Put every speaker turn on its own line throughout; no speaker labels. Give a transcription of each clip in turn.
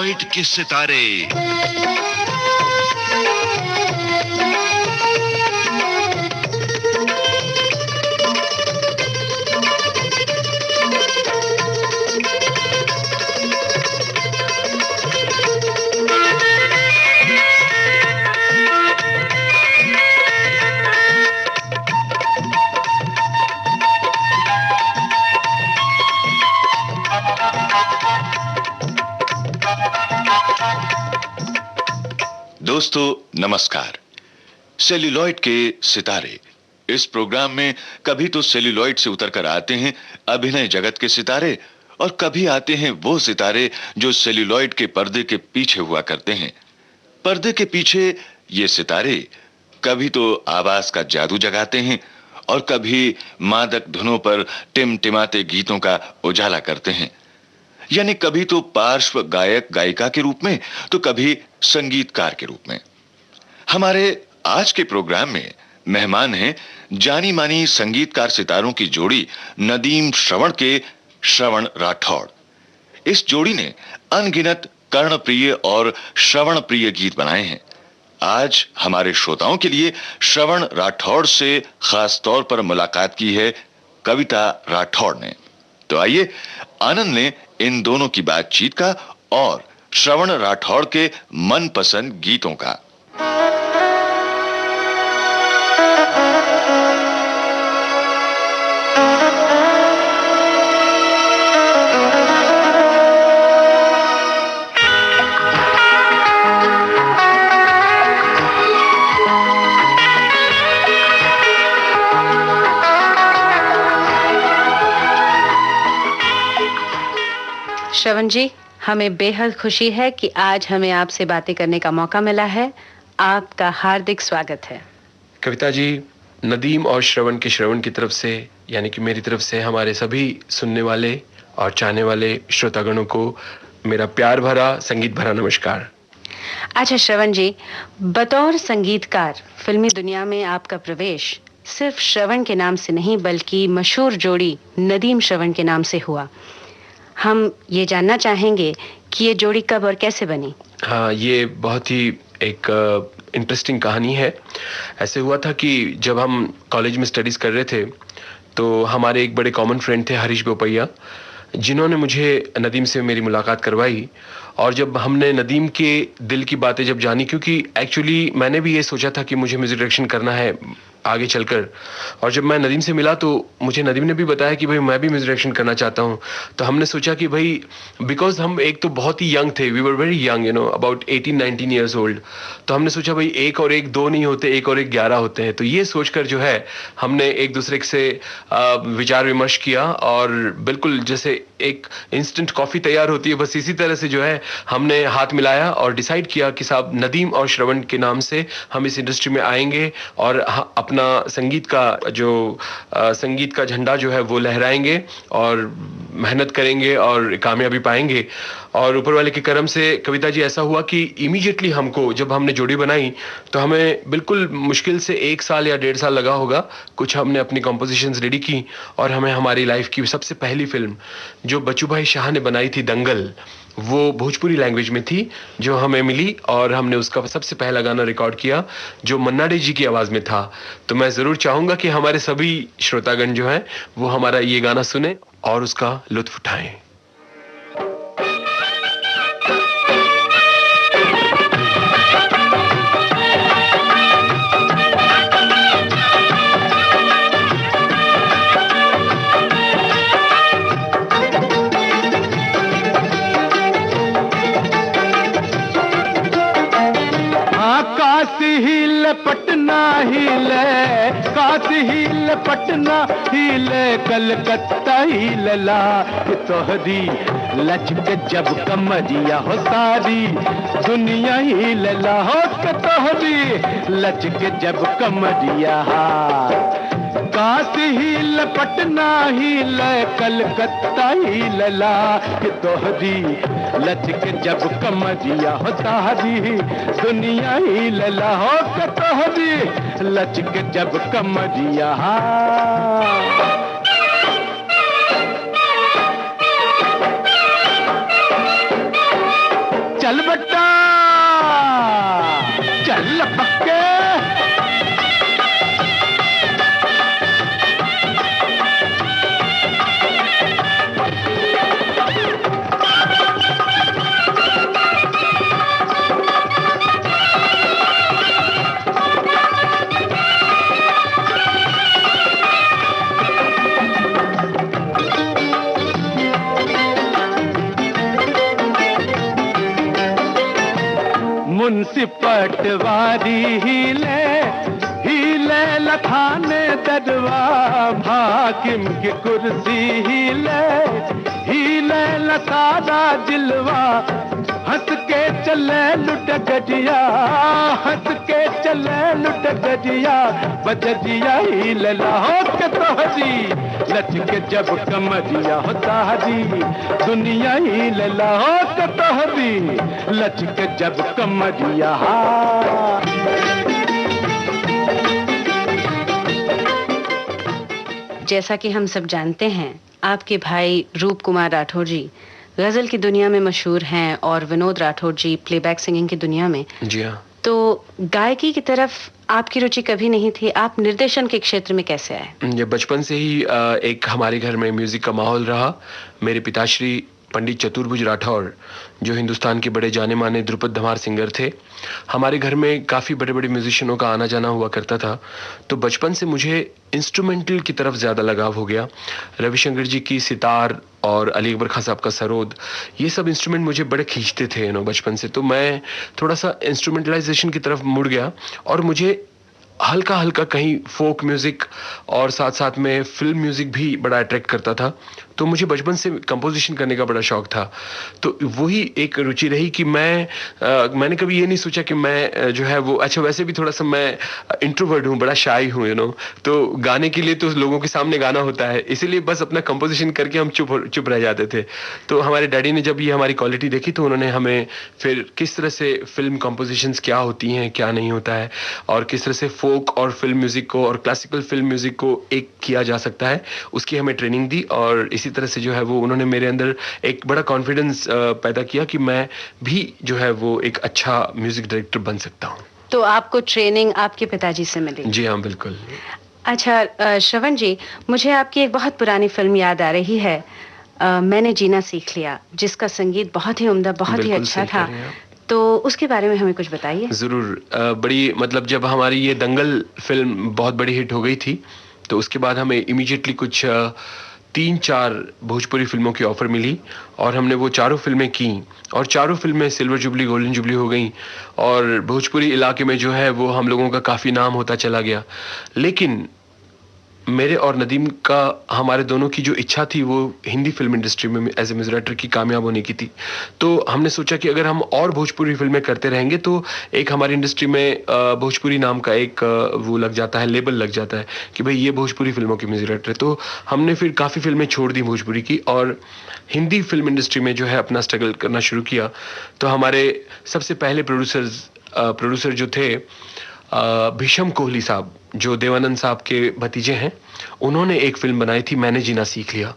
Celluloid के सितारे। दोस्तों नमस्कार। सेल्यूलॉइड के सितारे इस प्रोग्राम में कभी तो सेल्यूलॉइड से उतरकर आते हैं अभिनय जगत के सितारे, और कभी आते हैं वो सितारे जो सेल्यूलॉइड के पर्दे के पीछे हुआ करते हैं। पर्दे के पीछे ये सितारे कभी तो आवाज का जादू जगाते हैं और कभी मादक धुनों पर टिमटिमाते गीतों का उजाला करते हैं। यानी कभी तो पार्श्व गायक गायिका के रूप में तो कभी संगीतकार के रूप में। हमारे आज के प्रोग्राम में मेहमान हैं जानी मानी संगीतकार सितारों की जोड़ी नदीम श्रवण के श्रवण राठौड़। इस जोड़ी ने अनगिनत कर्णप्रिय और श्रवण प्रिय गीत बनाए हैं। आज हमारे श्रोताओं के लिए श्रवण राठौड़ से खास तौर पर मुलाकात की है कविता राठौड़ ने। तो आइए आनंद लें इन दोनों की बातचीत का और श्रवण राठौड़ के मनपसंद गीतों का।
श्रवण जी, हमें बेहद खुशी है कि आज हमें आपसे बातें करने का मौका मिला है। आपका हार्दिक स्वागत है।
कविता जी, नदीम और श्रवण की तरफ से यानी कि मेरी तरफ से हमारे सभी सुनने वाले और चाहने वाले श्रोतागणों को मेरा प्यार भरा संगीत भरा नमस्कार।
अच्छा श्रवण जी, बतौर संगीतकार फिल्मी दुनिया में आपका प्रवेश सिर्फ श्रवण के नाम से नहीं बल्कि मशहूर जोड़ी नदीम श्रवण के नाम से हुआ। हम ये जानना चाहेंगे कि ये जोड़ी कब और कैसे बनी।
हाँ, ये बहुत ही एक इंटरेस्टिंग कहानी है। ऐसे हुआ था कि जब हम कॉलेज में स्टडीज कर रहे थे तो हमारे एक बड़े कॉमन फ्रेंड थे हरीश बोपैया, जिन्होंने मुझे नदीम से मेरी मुलाकात करवाई। और जब हमने नदीम के दिल की बातें जब जानी, क्योंकि एक्चुअली मैंने भी ये सोचा था कि मुझे म्यूजिक डायरेक्शन करना है आगे चलकर, और जब मैं नदीम से मिला तो मुझे नदीम ने भी बताया कि भाई मैं भी म्यूजिक डायरेक्शन करना चाहता हूँ। तो हमने सोचा कि भाई बिकॉज हम एक तो बहुत ही यंग थे, we were very young, about 18-19 years old. तो हमने सोचा भाई एक और एक दो नहीं होते, एक और एक 11 होते हैं। तो ये सोचकर जो है हमने एक दूसरे से विचार विमर्श किया, और बिल्कुल जैसे एक इंस्टेंट कॉफी तैयार होती है बस इसी तरह से जो है हमने हाथ मिलाया और डिसाइड किया कि साहब नदीम और श्रवण के नाम से हम इस इंडस्ट्री में आएंगे और अपना संगीत का झंडा जो है वो लहराएंगे और मेहनत करेंगे और कामयाबी पाएंगे। और ऊपर वाले के करम से कविता जी ऐसा हुआ कि इमीडिएटली हमको जब हमने जोड़ी बनाई तो हमें बिल्कुल मुश्किल से 1 साल या 1.5 साल लगा होगा। कुछ हमने अपनी कॉम्पोजिशंस रेडी की और हमें हमारी लाइफ की सबसे पहली फिल्म जो बच्चू भाई शाह ने बनाई थी दंगल, वो भोजपुरी लैंग्वेज में थी, जो हमें मिली और हमने उसका सबसे पहला गाना रिकॉर्ड किया जो मन्ना डे जी की आवाज में था। तो मैं जरूर चाहूंगा कि हमारे सभी श्रोतागण जो हैं वो हमारा ये गाना सुने और उसका लुत्फ उठाएं।
पटना हिले, काश हिले पटना हिले, कलकत्ता हिलला तोहरी लचक जब कमरिया हो सारी दुनिया हिलला हो तोहरी लचक जब कमरिया। काश हिल पटना हिल कलकत्ता हिलला तोहरी लचक जब कमरिया हो तारी दुनिया हिलला हो तोहरी लचक जब कमरिया। चल पक्के। मुंशी पटवारी हिले लखाने दरवा, हाकिम की कुर्सी हिले लसारा जिलवा, हंस के चले लुट गजिया, हंस के चले लुट गजिया, बजजिया हिले लाहो के तोहरी, लच के जब कमरिया हो तारी, दुनिया हिले लाहो के तोहरी, लच के जब कमरिया।
जैसा कि हम सब जानते हैं, आपके भाई रूप कुमार राठौर जी गजल की दुनिया में मशहूर हैं और विनोद राठौर जी प्लेबैक सिंगिंग की दुनिया में।
जी हाँ।
तो गायकी की तरफ आपकी रुचि कभी नहीं थी, आप निर्देशन के क्षेत्र में कैसे आए?
ये बचपन से ही एक हमारे घर में म्यूजिक का माहौल रहा। मेरे पिताश्री पंडित चतुर्भुज राठौर, जो हिंदुस्तान के बड़े जाने माने ध्रुपद धमार सिंगर थे, हमारे घर में काफ़ी बड़े बड़े म्यूजिशियनों का आना जाना हुआ करता था। तो बचपन से मुझे इंस्ट्रूमेंटल की तरफ ज़्यादा लगाव हो गया। रविशंकर जी की सितार और अली अकबर खान साहब का सरोद, ये सब इंस्ट्रूमेंट मुझे बड़े खींचते थे बचपन से। तो मैं थोड़ा सा इंस्ट्रूमेंटलाइजेशन की तरफ मुड़ गया और मुझे हल्का हल्का कहीं फोक म्यूजिक और साथ साथ में फिल्म म्यूजिक भी बड़ा अट्रैक्ट करता था। तो मुझे बचपन से कंपोजिशन करने का बड़ा शौक था। तो वही एक रुचि रही कि मैंने कभी ये नहीं सोचा कि मैं जो है वो, अच्छा वैसे भी थोड़ा सा मैं इंट्रोवर्ट हूँ, बड़ा शाई हूँ तो गाने के लिए तो लोगों के सामने गाना होता है, इसीलिए बस अपना कंपोजिशन करके हम चुप रह जाते थे। तो हमारे डैडी ने जब ये हमारी क्वालिटी देखी तो उन्होंने हमें फिर किस तरह से फिल्म कंपोजिशंस क्या होती हैं, क्या नहीं होता है, और किस तरह से फोक और फिल्म म्यूजिक को और क्लासिकल फिल्म म्यूजिक को एक किया जा सकता है, उसकी हमें ट्रेनिंग दी। और इसी तरह से जो है वो उन्होंने मेरे अंदर एक बड़ा कॉन्फिडेंस पैदा किया कि मैं भी जो है वो एक अच्छा म्यूजिक डायरेक्टर बन सकता हूँ।
तो आपको ट्रेनिंग आपके पिताजी से मिली?
जी हाँ, बिल्कुल।
अच्छा श्रवण जी, मुझे आपकी एक बहुत पुरानी फिल्म याद आ रही है, मैंने जीना सीख लिया, जिसका संगीत बहुत ही उम्दा, बहुत ही अच्छा था। तो उसके बारे में हमें कुछ बताइए।
जरूर। बड़ी मतलब जब हमारी ये दंगल फिल्म बहुत बड़ी हिट हो गई थी तो उसके बाद हमें इमीडिएटली कुछ 3-4 भोजपुरी फिल्मों की ऑफर मिली और हमने वो चारों फिल्में की और चारों फिल्में सिल्वर जुबली गोल्डन जुबली हो गई और भोजपुरी इलाके में जो है वो हम लोगों का काफ़ी नाम होता चला गया। लेकिन मेरे और नदीम का, हमारे दोनों की जो इच्छा थी वो हिंदी फिल्म इंडस्ट्री में एज ए म्यूजिक डायरेक्टर की कामयाब होने की थी। तो हमने सोचा कि अगर हम और भोजपुरी फिल्में करते रहेंगे तो एक हमारी इंडस्ट्री में भोजपुरी नाम का एक वो लग जाता है, लेबल लग जाता है कि भाई ये भोजपुरी फिल्मों की म्यूजिक डायरेक्टर है। तो हमने फिर काफ़ी फिल्में छोड़ दी भोजपुरी की और हिंदी फिल्म इंडस्ट्री में जो है अपना स्ट्रगल करना शुरू किया। तो हमारे सबसे पहले प्रोड्यूसर जो थे भीषम कोहली साहब, जो देवानंद साहब के भतीजे हैं, उन्होंने एक फिल्म बनाई थी मैंने जीना सीख लिया।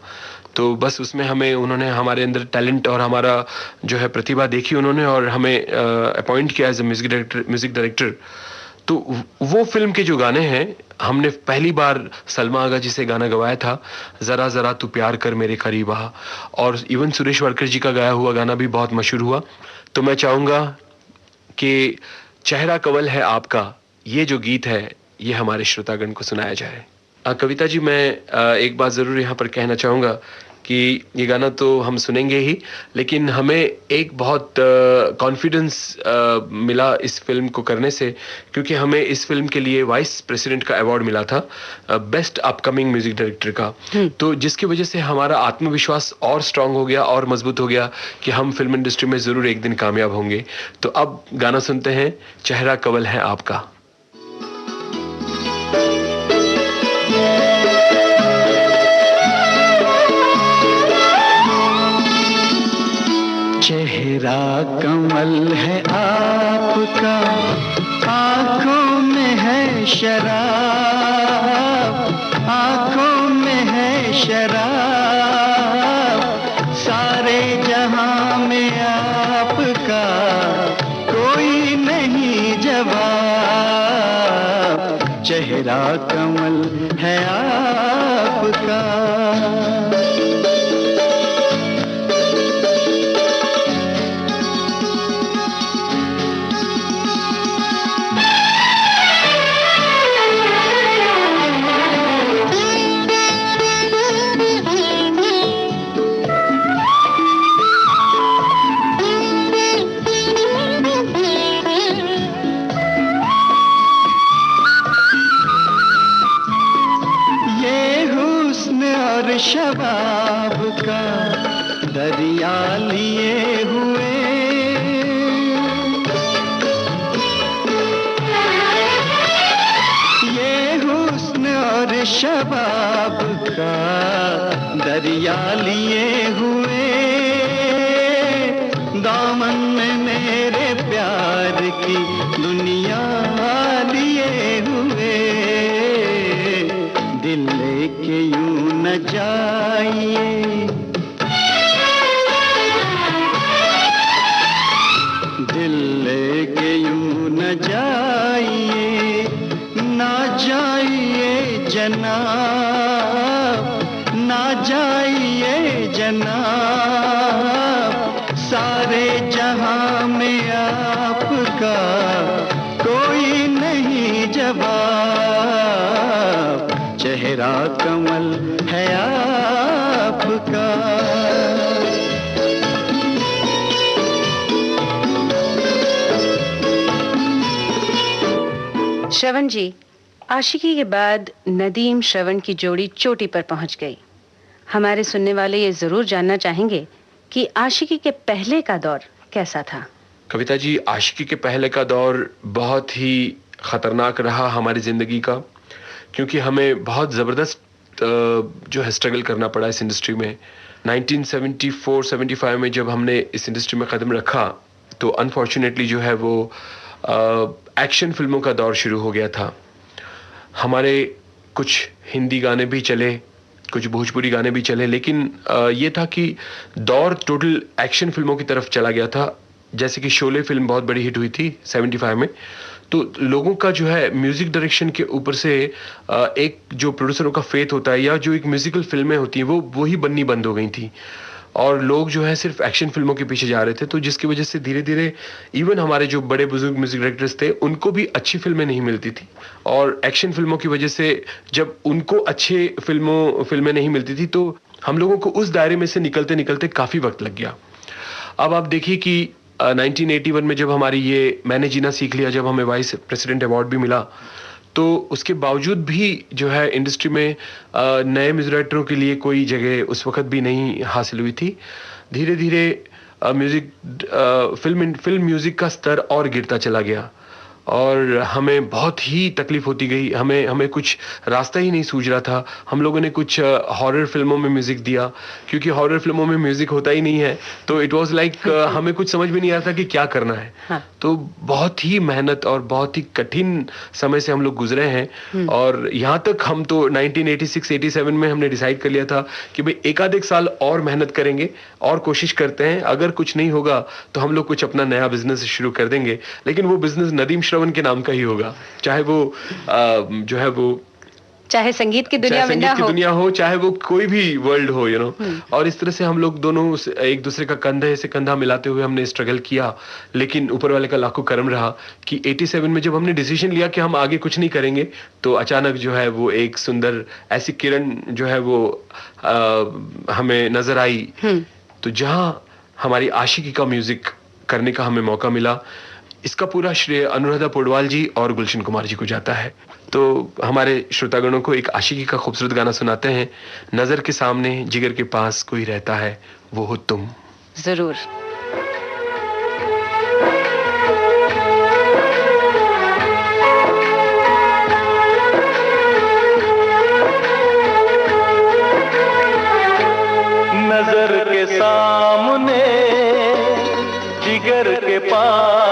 तो बस उसमें उन्होंने हमारे अंदर टैलेंट और हमारा जो है प्रतिभा देखी उन्होंने और हमें अपॉइंट किया एज ए म्यूजिक डायरेक्टर। तो वो फिल्म के जो गाने हैं, हमने पहली बार सलमा आगा जी से गाना गवाया था, ज़रा ज़रा तू प्यार कर मेरे करीब आ, और इवन सुरेश वाडकर जी का गाया हुआ गाना भी बहुत मशहूर हुआ। तो मैं चाहूँगा कि चेहरा कवल है आपका, ये जो गीत है ये हमारे श्रोतागण को सुनाया जाए। कविता जी, मैं एक बात ज़रूर यहाँ पर कहना चाहूँगा कि ये गाना तो हम सुनेंगे ही, लेकिन हमें एक बहुत कॉन्फिडेंस मिला इस फिल्म को करने से, क्योंकि हमें इस फिल्म के लिए वाइस प्रेसिडेंट का अवार्ड मिला था बेस्ट अपकमिंग म्यूजिक डायरेक्टर का। तो जिसकी वजह से हमारा आत्मविश्वास और स्ट्रांग हो गया और मजबूत हो गया कि हम फिल्म इंडस्ट्री में ज़रूर एक दिन कामयाब होंगे। तो अब गाना सुनते हैं, चेहरा कवल है आपका।
चेहरा कमल है आपका, आंखों में है शराब, आंखों में है शराब, सारे जहां में आपका कोई
जवाब, चेहरा कमल है आपका। शबाब का दरिया लिए हुए, ये हुस्न और शबाब का दरिया लिए हुए, दामन में मेरे प्यार की दुनिया लिए हुए। दिल लेके यूं न जाइए, दिल लेके यूं न जाइए, ना जाइए जनाब, ना जाइए जनाब, सारे जहां में आपका कोई नहीं जवाब, चेहरा कमल है आपका।
श्रवण जी, आशिकी के बाद नदीम श्रवण की जोड़ी चोटी पर पहुंच गई। हमारे सुनने वाले ये जरूर जानना चाहेंगे कि आशिकी के पहले का दौर कैसा था।
कविता जी, आशिकी के पहले का दौर बहुत ही खतरनाक रहा हमारी जिंदगी का, क्योंकि हमें बहुत ज़बरदस्त जो है स्ट्रगल करना पड़ा इस इंडस्ट्री में। 1974-75 में जब हमने इस इंडस्ट्री में कदम रखा तो अनफॉर्चुनेटली जो है वो एक्शन फिल्मों का दौर शुरू हो गया था। हमारे कुछ हिंदी गाने भी चले, कुछ भोजपुरी गाने भी चले, लेकिन ये था कि दौर टोटल एक्शन फिल्मों की तरफ चला गया था। जैसे कि शोले फिल्म बहुत बड़ी हिट हुई थी 75 में, तो लोगों का जो है म्यूजिक डायरेक्शन के ऊपर से एक जो प्रोड्यूसरों का फेथ होता है या जो एक म्यूजिकल फिल्में होती हैं वो ही बननी बंद हो गई थी और लोग जो है सिर्फ एक्शन फिल्मों के पीछे जा रहे थे। तो जिसकी वजह से धीरे धीरे इवन हमारे जो बड़े बुजुर्ग म्यूजिक डायरेक्टर्स थे उनको भी अच्छी फिल्में नहीं मिलती थी, और एक्शन फिल्मों की वजह से जब उनको अच्छे फिल्में नहीं मिलती थी तो हम लोगों को उस दायरे में से निकलते निकलते काफ़ी वक्त लग गया। अब आप देखिए कि 1981 में जब हमारी ये मैंने जीना सीख लिया, जब हमें वाइस प्रेसिडेंट अवार्ड भी मिला, तो उसके बावजूद भी जो है इंडस्ट्री में नए म्यूजिक डायरेक्टरों के लिए कोई जगह उस वक्त भी नहीं हासिल हुई थी। धीरे धीरे फिल्म म्यूजिक का स्तर और गिरता चला गया और हमें बहुत ही तकलीफ होती गई। हमें कुछ रास्ता ही नहीं सूझ रहा था। हम लोगों ने कुछ हॉरर फिल्मों में म्यूजिक दिया, क्योंकि हॉरर फिल्मों में म्यूजिक होता ही नहीं है, तो इट वाज लाइक हमें कुछ समझ में नहीं आ रहा था कि क्या करना है। हाँ। तो बहुत ही मेहनत और बहुत ही कठिन समय से हम लोग गुजरे हैं और यहाँ तक हम तो 1986-87 में हमने डिसाइड कर लिया था कि भाई एक आध एक साल और मेहनत करेंगे और कोशिश करते हैं, अगर कुछ नहीं होगा तो हम लोग कुछ अपना नया बिजनेस शुरू कर देंगे, लेकिन वो बिजनेस नदीम श्रवण के नाम का ही होगा, चाहे वो जो है वो
चाहे संगीत की दुनिया में ना हो,
दुनिया हो, चाहे वो कोई भी वर्ल्ड हो, यू नो। और इस तरह से हम लोग दोनों एक दूसरे का कंधे से कंधा मिलाते हुए हमने स्ट्रगल किया, लेकिन ऊपर वाले का लाखों करम रहा कि 87 में जब हमने डिसीजन लिया कि हम आगे कुछ नहीं करेंगे, तो अचानक जो है वो एक सुंदर ऐसी किरण जो है वो हमें नजर आई, तो जहां हमारी आशिकी का म्यूजिक करने का हमें मौका मिला। इसका पूरा श्रेय अनुराधा पौडवाल जी और गुलशन कुमार जी को जाता है। तो हमारे श्रोतागणों को एक आशिकी का खूबसूरत गाना सुनाते हैं। नजर के सामने जिगर के पास कोई रहता है, वो हो तुम।
जरूर।
नजर के सामने जिगर के पास,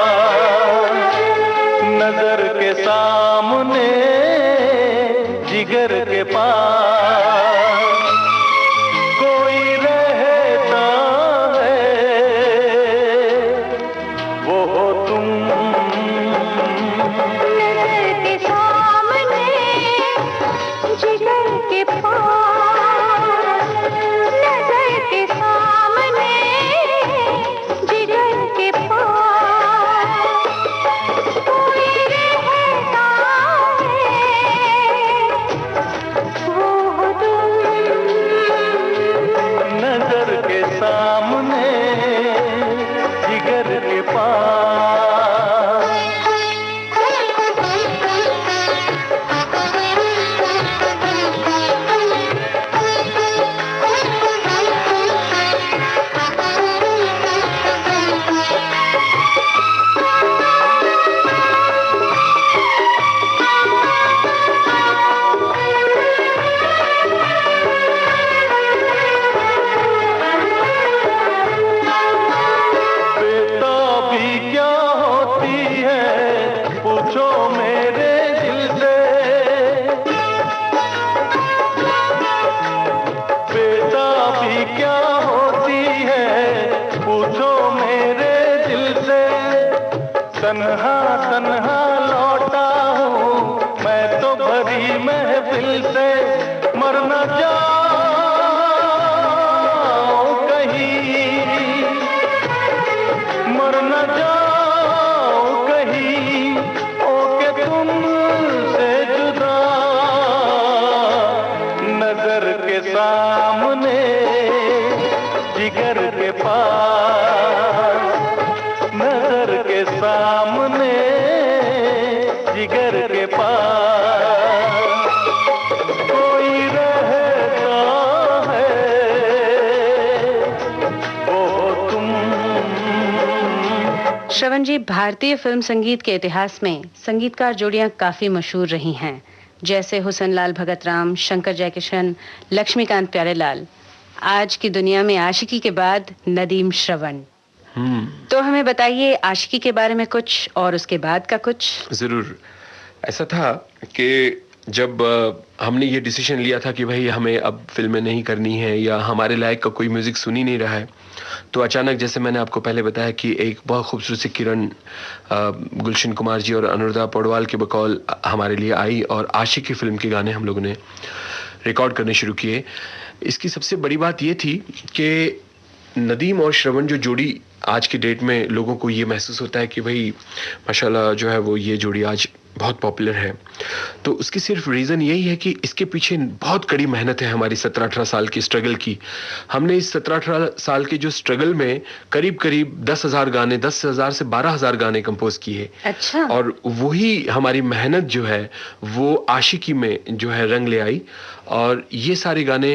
नजर के सामने जिगर के पास कोई रहता है, वो हो तुम। तन्हा तन्हा लौटा हूँ मैं तो भरी महफिल से, मर न जाऊं कहीं, मर न जाऊं कहीं, ओके तुमसे जुदा, नजर के सामने जिगर के पास, नजर के सामने जिगर के पास कोई रहता है, वो तुम।
श्रवण जी, भारतीय फिल्म संगीत के इतिहास में संगीतकार जोड़ियां काफी मशहूर रही हैं, जैसे हुसन लाल भगत राम, शंकर जयकिशन, लक्ष्मीकांत प्यारेलाल। आज की दुनिया में आशिकी के बाद नदीम श्रवण। तो हमें बताइए आशिकी के बारे में कुछ और उसके बाद का कुछ।
जरूर। ऐसा था कि जब हमने ये डिसीजन लिया था कि भाई हमें अब फिल्में नहीं करनी है या हमारे लायक का कोई म्यूजिक सुन ही नहीं रहा है, तो अचानक जैसे मैंने आपको पहले बताया कि एक बहुत खूबसूरत सी किरण गुलशन कुमार जी और अनुराधा पौडवाल के बकौल हमारे लिए आई और आशिकी फिल्म के गाने हम लोगों ने रिकॉर्ड करने शुरू किए। इसकी सबसे बड़ी बात ये थी कि नदीम और श्रवण जो जोड़ी आज की डेट में लोगों को ये महसूस होता है कि भाई माशाल्लाह जो है वो ये जोड़ी आज बहुत पॉपुलर है, तो उसकी सिर्फ रीज़न यही है कि इसके पीछे बहुत कड़ी मेहनत है हमारी 17-18 साल की स्ट्रगल की। हमने इस 17-18 साल के जो स्ट्रगल में करीब करीब 10,000 गाने, 10,000 से 12,000 गाने कंपोज किए।
अच्छा।
और वही हमारी मेहनत जो है वो आशिकी में जो है रंग ले आई। और ये सारे गाने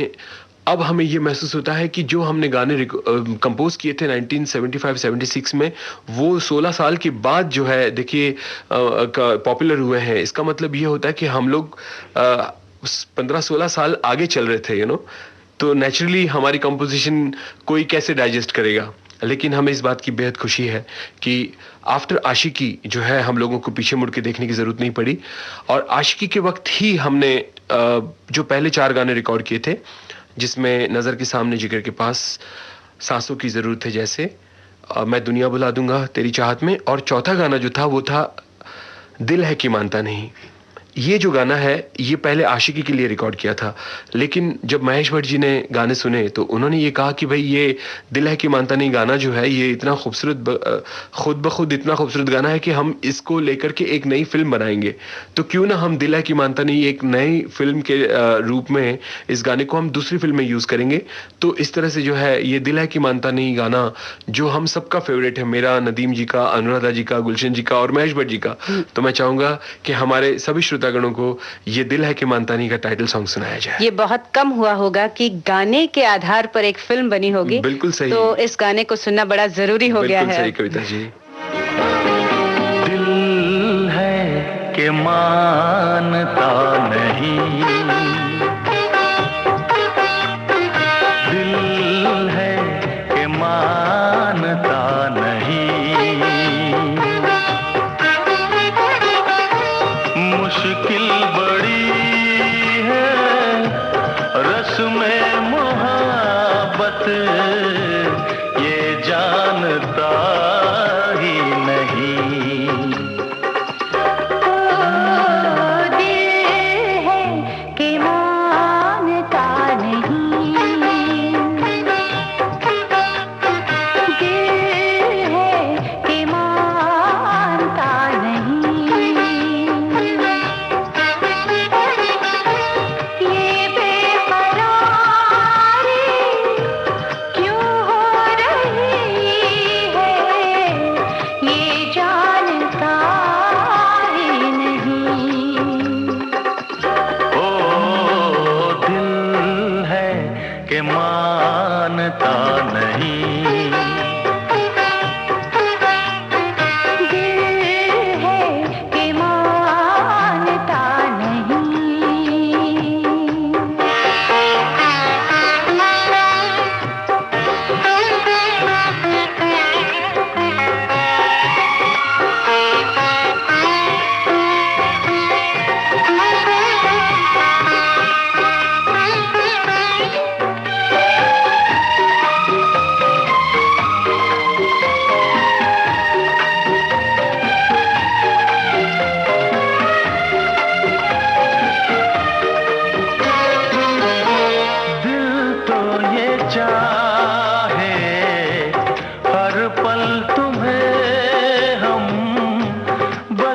अब हमें ये महसूस होता है कि जो हमने गाने कंपोज किए थे 1975-76 में, वो 16 साल के बाद जो है देखिए पॉपुलर हुए हैं। इसका मतलब ये होता है कि हम लोग 15-16 साल आगे चल रहे थे, तो नेचुरली हमारी कंपोजिशन कोई कैसे डाइजेस्ट करेगा। लेकिन हमें इस बात की बेहद खुशी है कि आफ्टर आशिकी जो है हम लोगों को पीछे मुड़ के देखने की ज़रूरत नहीं पड़ी। और आशिकी के वक्त ही हमने जो पहले 4 गाने रिकॉर्ड किए थे, जिसमें नज़र के सामने जिगर के पास, सांसों की ज़रूरत है जैसे, मैं दुनिया बुला दूंगा तेरी चाहत में, और चौथा गाना जो था वो था दिल है कि मानता नहीं। ये जो गाना है ये पहले आशिकी के लिए रिकॉर्ड किया था, लेकिन जब महेश भट्ट जी ने गाने सुने तो उन्होंने ये कहा कि भाई ये दिल है कि मानता नहीं गाना जो है ये इतना खूबसूरत, खुद ब खुद इतना खूबसूरत गाना है कि हम इसको लेकर के एक नई फिल्म बनाएंगे, तो क्यों ना हम दिल है कि मानता नहीं एक नई फिल्म के रूप में इस गाने को हम दूसरी फिल्म में यूज़ करेंगे। तो इस तरह से जो है ये दिल है कि मानता नहीं गाना जो हम सबका फेवरेट है, मेरा, नदीम जी का, अनुराधा जी का, गुलशन जी का और महेश भट्ट जी का, तो मैं चाहूँगा कि हमारे सभी श्रोतागणों को ये दिल है कि मानता नहीं का टाइटल सॉन्ग सुनाया जाए।
ये बहुत कम हुआ होगा कि गाने के आधार पर एक फिल्म बनी होगी।
बिल्कुल सही।
तो इस गाने को सुनना बड़ा जरूरी हो गया है।
बिल्कुल सही कविता जी।
दिल है कि मानता नहीं, दिल है कि मानता नहीं, मुश्किल बड़ी है रस्म मोहब्बत, ये जानता ही नहीं।
दिल है कि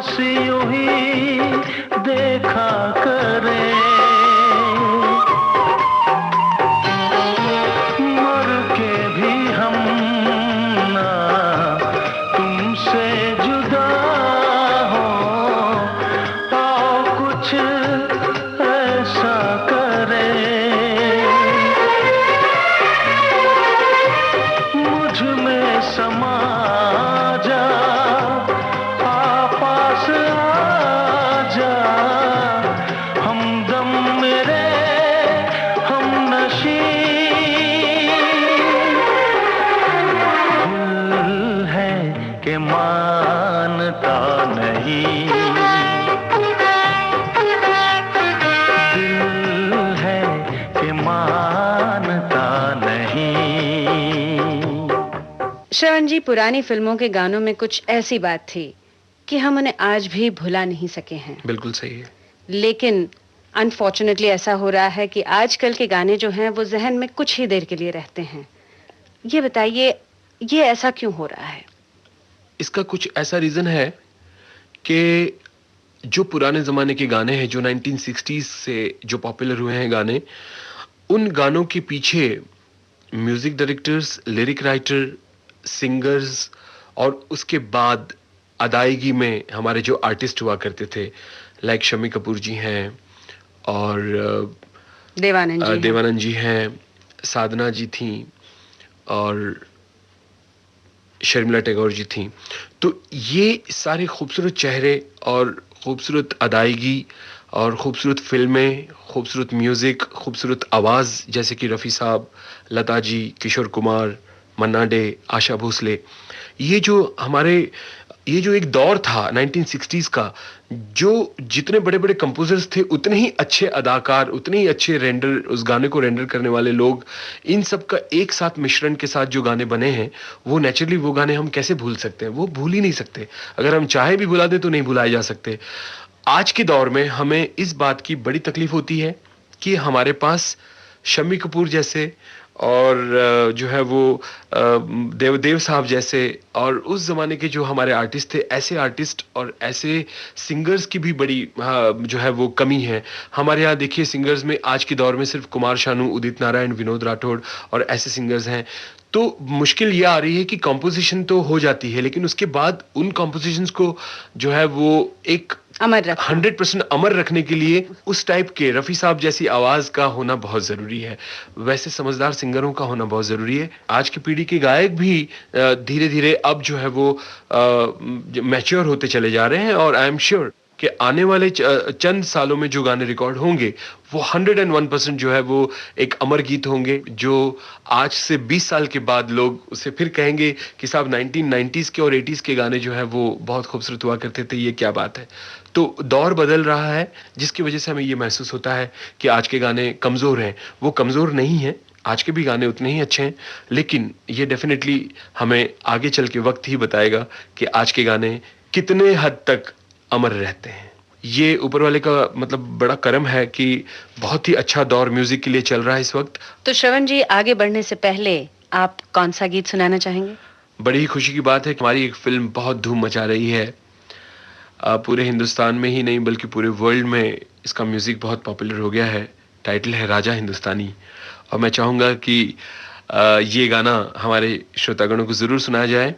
बस यूं ही देखा करे, मर के भी हम ना तुमसे जुदा हो, आओ कुछ ऐसा करे, मुझ में समा जा, पास आ जा, हमदम मेरे हमनशी, दिल है कि मानता नहीं, दिल है कि मानता नहीं।
श्रवण जी, पुरानी फिल्मों के गानों में कुछ ऐसी बात थी कि हम उन्हें आज भी भुला नहीं सके हैं।
बिल्कुल सही है।
लेकिन अनफॉर्चुनेटली ऐसा हो रहा है कि आजकल के गाने जो हैं वो जहन में कुछ ही देर के लिए रहते हैं। ये बताइए, ये ऐसा क्यों हो रहा है?
इसका कुछ ऐसा रीजन है कि जो पुराने जमाने के गाने हैं, जो 1960s से जो पॉपुलर हुए हैं गाने, उन गानों के पीछे music directors, lyric writer, singers और उसके बाद अदायगी में हमारे जो आर्टिस्ट हुआ करते थे, लाइक शम्मी कपूर जी हैं और देवानंद जी हैं, साधना जी थी और शर्मिला टैगोर जी थी। तो ये सारे खूबसूरत चेहरे और खूबसूरत अदायगी और खूबसूरत फिल्में, खूबसूरत म्यूजिक, खूबसूरत आवाज़, जैसे कि रफ़ी साहब, लता जी, किशोर कुमार, मन्ना डे, आशा भोसले, ये जो एक दौर था 1960s का, जो जितने बड़े बड़े कंपोजर्स थे उतने ही अच्छे अदाकार, उतने ही अच्छे रेंडर, उस गाने को रेंडर करने वाले लोग, इन सब का एक साथ मिश्रण के साथ जो गाने बने हैं, वो नेचुरली वो गाने हम कैसे भूल सकते हैं? वो भूल ही नहीं सकते। अगर हम चाहे भी भुला दे तो नहीं भुलाए जा सकते। आज के दौर में हमें इस बात की बड़ी तकलीफ होती है कि हमारे पास शम्मी कपूर जैसे और जो है वो देव साहब जैसे और उस जमाने के जो हमारे आर्टिस्ट थे, ऐसे आर्टिस्ट और ऐसे सिंगर्स की भी बड़ी जो है वो कमी है। हमारे यहाँ देखिए सिंगर्स में आज के दौर में सिर्फ कुमार शानू, उदित नारायण, विनोद राठौड़ और ऐसे सिंगर्स हैं। तो मुश्किल ये आ रही है कि कंपोजिशन तो हो जाती है, लेकिन उसके बाद उन कंपोजिशंस को जो है वो एक 100% अमर रखने के लिए उस टाइप के रफ़ी साहब जैसी आवाज का होना बहुत जरूरी है, वैसे समझदार सिंगरों का होना बहुत जरूरी है। आज की पीढ़ी के गायक भी धीरे धीरे अब जो है वो मैच्योर होते चले जा रहे हैं और आई एम श्योर कि आने वाले चंद सालों में जो गाने रिकॉर्ड होंगे वो 101% जो है वो एक अमर गीत होंगे, जो आज से 20 साल के बाद लोग उसे फिर कहेंगे कि साहब 1990s के और 80s के गाने जो है वो बहुत खूबसूरत हुआ करते थे, ये क्या बात है। तो दौर बदल रहा है, जिसकी वजह से हमें ये महसूस होता है कि आज के गाने कमज़ोर हैं। वो कमज़ोर नहीं हैं, आज के भी गाने उतने ही अच्छे हैं, लेकिन ये डेफिनेटली हमें आगे चल के वक्त ही बताएगा कि आज के गाने कितने हद तक अमर रहते हैं। ये ऊपर वाले का मतलब बड़ा करम है कि बहुत ही अच्छा दौर म्यूजिक के लिए चल रहा है इस वक्त।
तो श्रवण जी, आगे बढ़ने से पहले आप कौन सा गीत सुनाना चाहेंगे?
बड़ी ही खुशी की बात है कि हमारी एक फिल्म बहुत धूम मचा रही है, पूरे हिंदुस्तान में ही नहीं बल्कि पूरे वर्ल्ड में इसका म्यूजिक बहुत पॉपुलर हो गया है। टाइटल है राजा हिंदुस्तानी, और मैं चाहूँगा कि ये गाना हमारे श्रोतागणों को ज़रूर सुनाया जाए।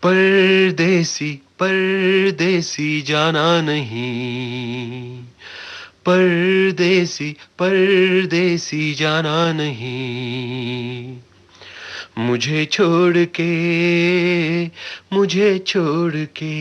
परदेसी परदेसी जाना नहीं, परदेसी परदेसी जाना नहीं, मुझे छोड़ के, मुझे छोड़ के।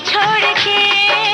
छोड़ के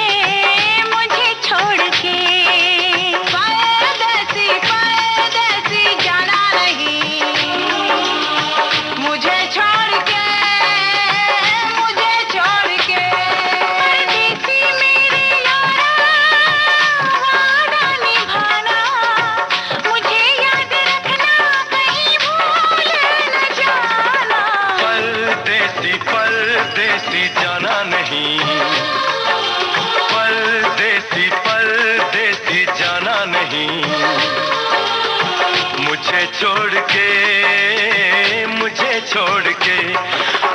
छोड़ के, मुझे छोड़ के,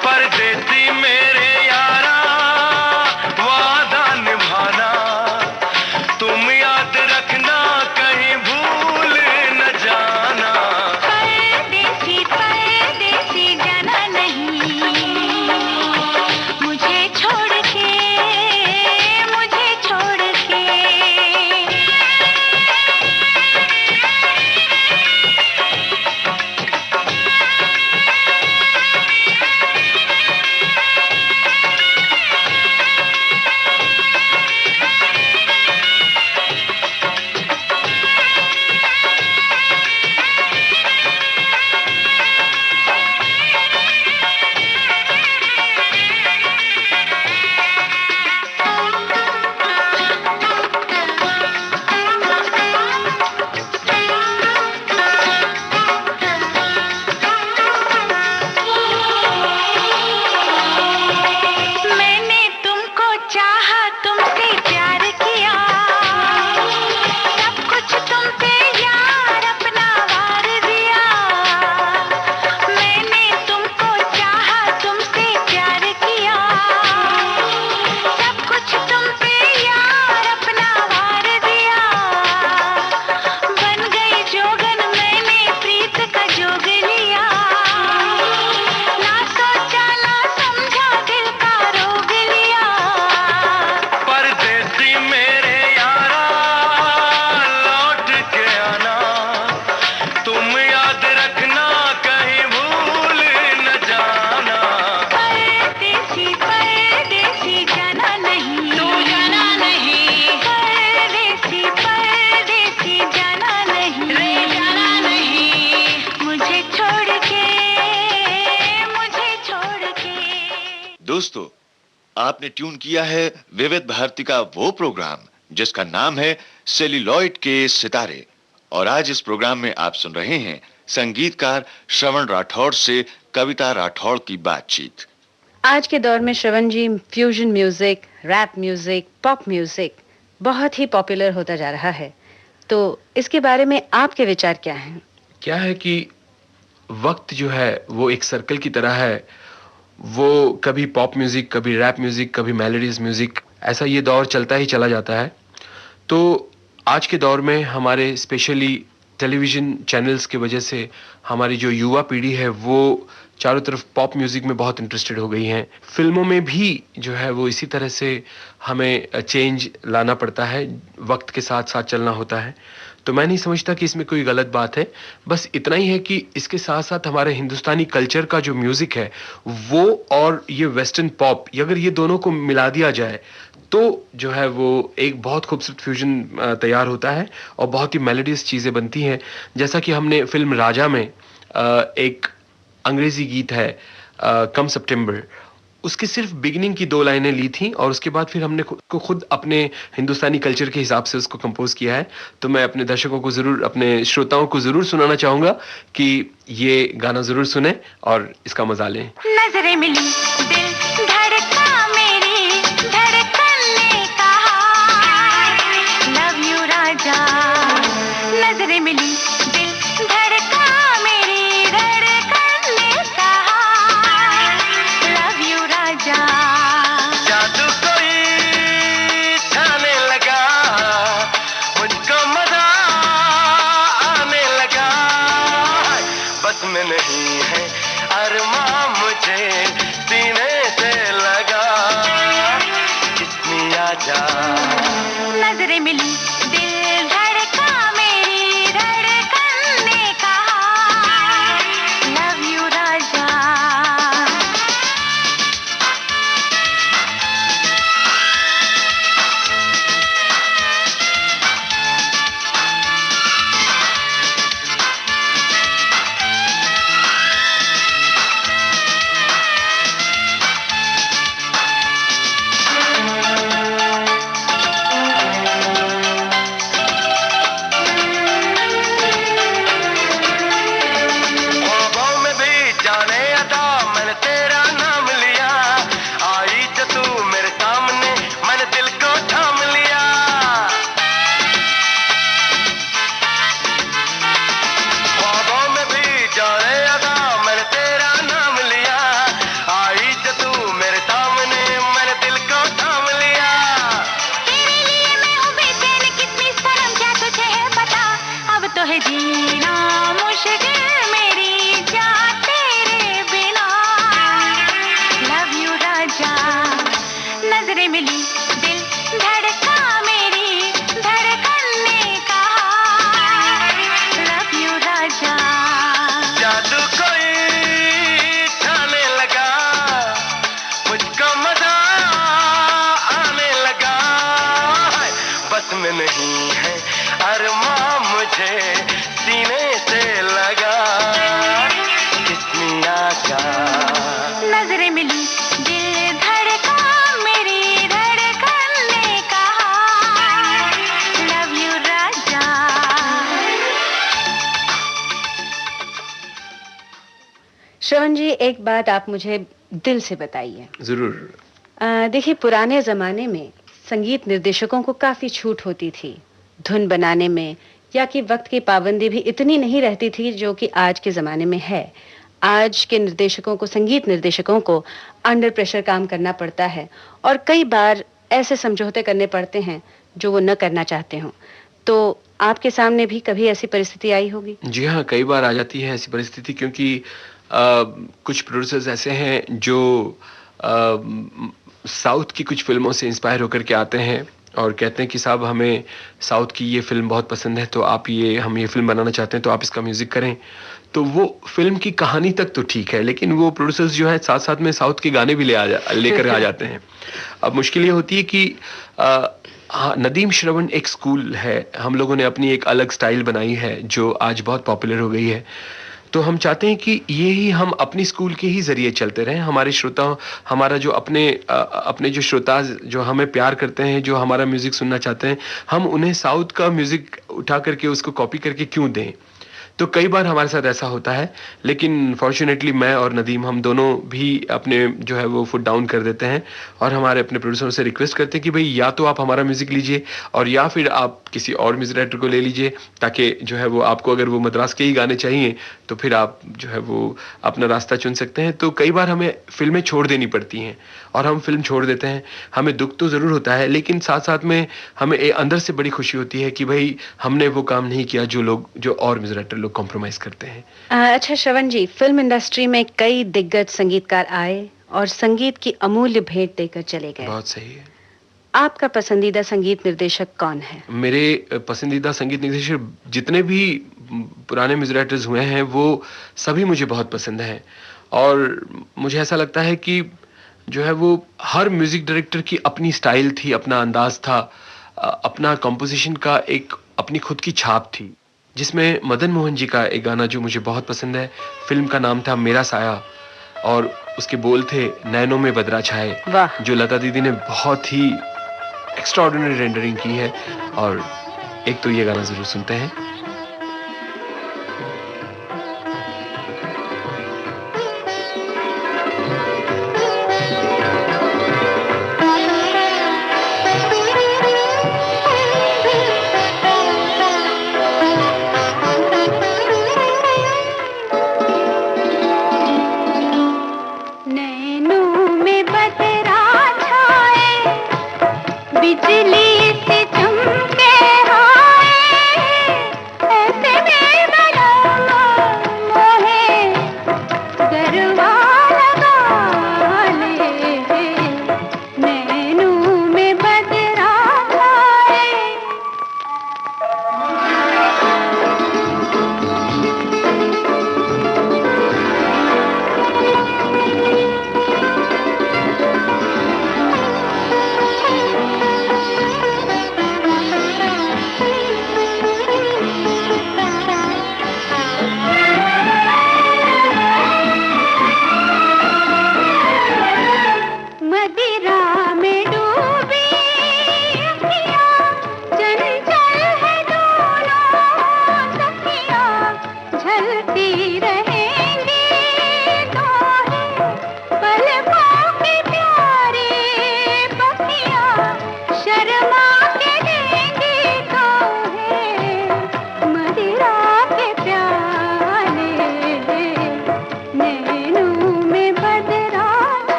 परदेसी मेरे यारा वादा निभाना, तुम याद रखना कहीं भूल न जाना।
परदेसी परदेसी जाना नहीं, मुझे छोड़ के, मुझे छोड़ के। मैंने तुमको चाहा, तुमसे प्यार किया, सब कुछ तुम पे यार अपना वार दिया। मैंने तुमको चाहा, तुमसे प्यार किया, सब कुछ तुम पे यार अपना वार दिया। बन गई जोगन मैंने प्रीत का जोग लिया, ना सोचा ना समझा दिल का रोग लिया।
परदेसी मेरे यारा लौट के आना, तुम याद रखना कहीं भूल न जाना।
परदेसी परदेसी जाना नहीं, तू जाना नहीं। परदेसी परदेसी जाना नहीं, रे जाना नहीं। मुझे छोड़ के, मुझे छोड़ के।
दोस्तों, आपने ट्यून किया है विविध भारती का वो प्रोग्राम जिसका नाम है सेल्यूलॉइड के सितारे। और आज इस प्रोग्राम में आप सुन रहे हैं संगीतकार श्रवण राठौड़ से कविता राठौड़ की बातचीत।
आज के दौर में Shravan ji, fusion music, rap music, pop music बहुत ही पॉपुलर होता जा रहा है, तो इसके बारे में आपके विचार क्या हैं?
क्या है कि वक्त जो है वो एक सर्कल की तरह है, वो कभी पॉप म्यूजिक, कभी रैप म्यूजिक, कभी मेलोडीज म्यूजिक, ऐसा ये दौर चलता ही चला जाता है। तो आज के दौर में हमारे स्पेशली टेलीविज़न चैनल्स की वजह से हमारी जो युवा पीढ़ी है वो चारों तरफ पॉप म्यूजिक में बहुत इंटरेस्टेड हो गई हैं। फिल्मों में भी जो है वो इसी तरह से हमें चेंज लाना पड़ता है, वक्त के साथ साथ चलना होता है। तो मैं नहीं समझता कि इसमें कोई गलत बात है, बस इतना ही है कि इसके साथ साथ हमारे हिंदुस्तानी कल्चर का जो म्यूजिक है वो और ये वेस्टर्न पॉप, अगर ये दोनों को मिला दिया जाए तो जो है वो एक बहुत खूबसूरत फ्यूजन तैयार होता है और बहुत ही मेलोडियस चीज़ें बनती हैं। जैसा कि हमने फिल्म राजा में एक अंग्रेजी गीत है कम सितंबर, उसकी सिर्फ बिगिनिंग की 2 लाइनें ली थी और उसके बाद फिर हमने खुद अपने हिंदुस्तानी कल्चर के हिसाब से उसको कंपोज किया है। तो मैं अपने दर्शकों को ज़रूर, अपने श्रोताओं को ज़रूर सुनाना चाहूँगा कि ये गाना ज़रूर सुने और इसका मजा लें।
नजरें मिली, दिल धड़का, मेरी धड़कन ने कहा लव यू राजा। नजरें मिली, दिल धड़का, मेरी धड़कन ने कहा लव यू राजा।
जादू कोई छाने लगा, मुझको मजा आने लगा, बस में नहीं है अरमां मुझे सीने से लगा, कितनी आजा।
नजरें मिली, दिल धड़का, मेरी धड़कन ने कहा लव यू राजा।
मुझे सीने से लगा किस्मिया का
नजरें मिली दिल धड़का मेरी धड़कन ने कहा लव यू राजा।
श्रवण जी, एक बात आप मुझे दिल से बताइए।
जरूर।
देखिए, पुराने जमाने में संगीत निर्देशकों को काफी छूट होती थी धुन बनाने में, या कि वक्त की पाबंदी भी इतनी नहीं रहती थी जो कि आज के जमाने में है। आज के निर्देशकों को, संगीत निर्देशकों को अंडर प्रेशर काम करना पड़ता है और कई बार ऐसे समझौते करने पड़ते हैं जो वो न करना चाहते हों। तो आपके सामने भी कभी ऐसी परिस्थिति आई होगी?
जी हाँ, कई बार आ जाती है ऐसी परिस्थिति, क्योंकि कुछ प्रोड्यूसर्स ऐसे हैं जो साउथ की कुछ फिल्मों से इंस्पायर होकर के आते हैं और कहते हैं कि साहब हमें साउथ की ये फिल्म बहुत पसंद है, तो हम ये फिल्म बनाना चाहते हैं, तो आप इसका म्यूजिक करें। तो वो फिल्म की कहानी तक तो ठीक है, लेकिन वो प्रोड्यूसर्स जो है साथ साथ में साउथ के गाने भी लेकर आ जाते हैं। अब मुश्किल ये होती है कि हाँ, नदीम श्रवण एक स्कूल है, हम लोगों ने अपनी एक अलग स्टाइल बनाई है जो आज बहुत पॉपुलर हो गई है। तो हम चाहते हैं कि ये ही हम अपनी स्कूल के ही जरिए चलते रहें। हमारे श्रोता, हमारा जो अपने जो श्रोता जो हमें प्यार करते हैं, जो हमारा म्यूजिक सुनना चाहते हैं, हम उन्हें साउथ का म्यूजिक उठा करके उसको कॉपी करके क्यों दें। तो कई बार हमारे साथ ऐसा होता है, लेकिन फॉर्चुनेटली मैं और नदीम हम दोनों भी अपने जो है वो फुट डाउन कर देते हैं और हमारे अपने प्रोड्यूसर से रिक्वेस्ट करते हैं कि भाई या तो आप हमारा म्यूजिक लीजिए और या फिर आप किसी और म्यूजिक डायरेक्टर को ले लीजिए, ताकि जो है वो आपको अगर वो मद्रास के ही गाने चाहिए तो फिर आप जो है वो अपना रास्ता चुन सकते हैं। तो कई बार हमें फिल्में छोड़ देनी पड़ती हैं और हम फिल्म छोड़ देते हैं। हमें दुख तो जरूर होता है, लेकिन साथ साथ में हमें अंदर से बड़ी खुशी होती है कि भाई हमने वो काम नहीं किया जो और म्यूजिक डायरेक्टर लोग कॉम्प्रोमाइज करते हैं।
अच्छा श्रवण जी, फिल्म इंडस्ट्री में कई दिग्गज संगीतकार आए और संगीत की अमूल्य भेंट देकर चले गए।
बहुत सही है।
आपका पसंदीदा संगीत निर्देशक कौन है?
मेरे पसंदीदा संगीत निर्देशक जितने भी पुराने म्यूजिक डायरेक्टर्स हुए हैं वो सभी मुझे बहुत पसंद हैं और मुझे ऐसा लगता है कि जो है वो हर म्यूजिक डायरेक्टर की अपनी स्टाइल थी, अपना अंदाज था, अपना कंपोजिशन का एक अपनी खुद की छाप थी, जिसमें मदन मोहन जी का एक गाना जो मुझे बहुत पसंद है, फिल्म का नाम था मेरा साया और उसके बोल थे नैनों में बदरा छाए, जो लता दीदी ने बहुत ही एक्स्ट्राऑर्डिनरी रेंडरिंग की है। और एक तो ये गाना जरूर सुनते हैं।
बिजली से चमके हाय ऐसे में बड़ा मोहे गरबा लगा ले नैनों में बदरा आए।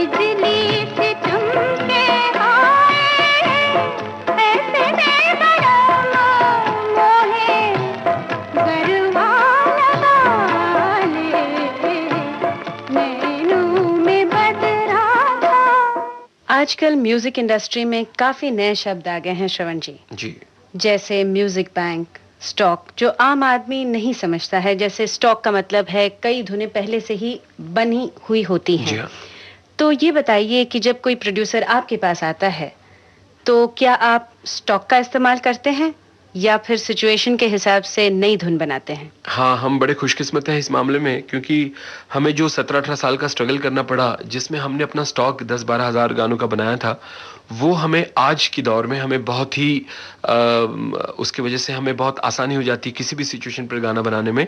बिजली से चमके आए, ऐसे में बड़ा मोहे गरबा लगा ले, नैनों में बदरा था।
आजकल म्यूजिक इंडस्ट्री में काफी नए शब्द आ गए हैं श्रवण जी,
जी
जैसे म्यूजिक बैंक, स्टॉक, जो आम आदमी नहीं समझता है। जैसे स्टॉक का मतलब है कई धुनें पहले से ही बनी हुई होती
जी
हैं।
हाँ।
तो ये बताइए कि जब कोई प्रोड्यूसर आपके पास आता है तो क्या आप स्टॉक का इस्तेमाल करते हैं या फिर सिचुएशन के हिसाब से नई धुन बनाते हैं?
हाँ, हम बड़े खुशकिस्मत हैं इस मामले में, क्योंकि हमें जो 17-18 साल का स्ट्रगल करना पड़ा, जिसमें हमने अपना स्टॉक 10-12 हज़ार गानों का बनाया था, वो हमें आज की दौर में हमें बहुत ही उसकी वजह से हमें बहुत आसानी हो जाती है किसी भी सिचुएशन पर गाना बनाने में।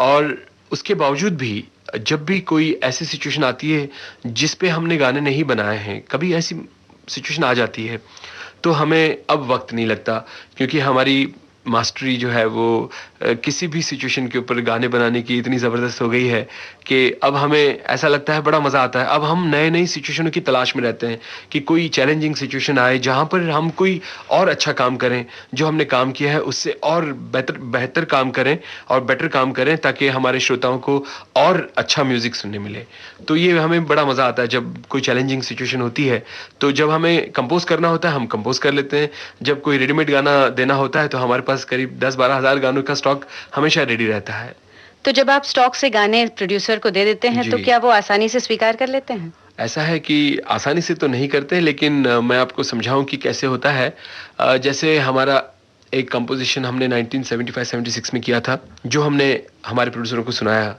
और उसके बावजूद भी जब भी कोई ऐसी सिचुएशन आती है जिस पे हमने गाने नहीं बनाए हैं, कभी ऐसी सिचुएशन आ जाती है, तो हमें अब वक्त नहीं लगता, क्योंकि हमारी मास्टरी जो है वो किसी भी सिचुएशन के ऊपर गाने बनाने की इतनी ज़बरदस्त हो गई है कि अब हमें ऐसा लगता है, बड़ा मज़ा आता है। अब हम नए नई सिचुएशनों की तलाश में रहते हैं कि कोई चैलेंजिंग सिचुएशन आए जहाँ पर हम कोई और अच्छा काम करें, जो हमने काम किया है उससे और बेहतर काम करें और बेटर काम करें, ताकि हमारे श्रोताओं को और अच्छा म्यूज़िक सुनने मिले। तो ये हमें बड़ा मज़ा आता है जब कोई चैलेंजिंग सिचुएशन होती है। तो जब हमें कंपोज करना होता है हम कंपोज कर लेते हैं, जब कोई रेडीमेड गाना देना होता है तो हमारे पास करीब 10-12 हज़ार गानों का स्टॉक हमेशा रेडी रहता है।
तो जब आप स्टॉक से गाने प्रोड्यूसर को दे देते हैं तो
जी।
क्या वो आसानी से स्वीकार कर लेते हैं?
ऐसा है कि आसानी से तो नहीं करते, लेकिन मैं आपको समझाऊं कि कैसे होता है। जैसे हमारा एक कंपोजिशन हमने 1975-76 में किया था, जो हमने हमारे प्रोड्यूसरों को सुनाया,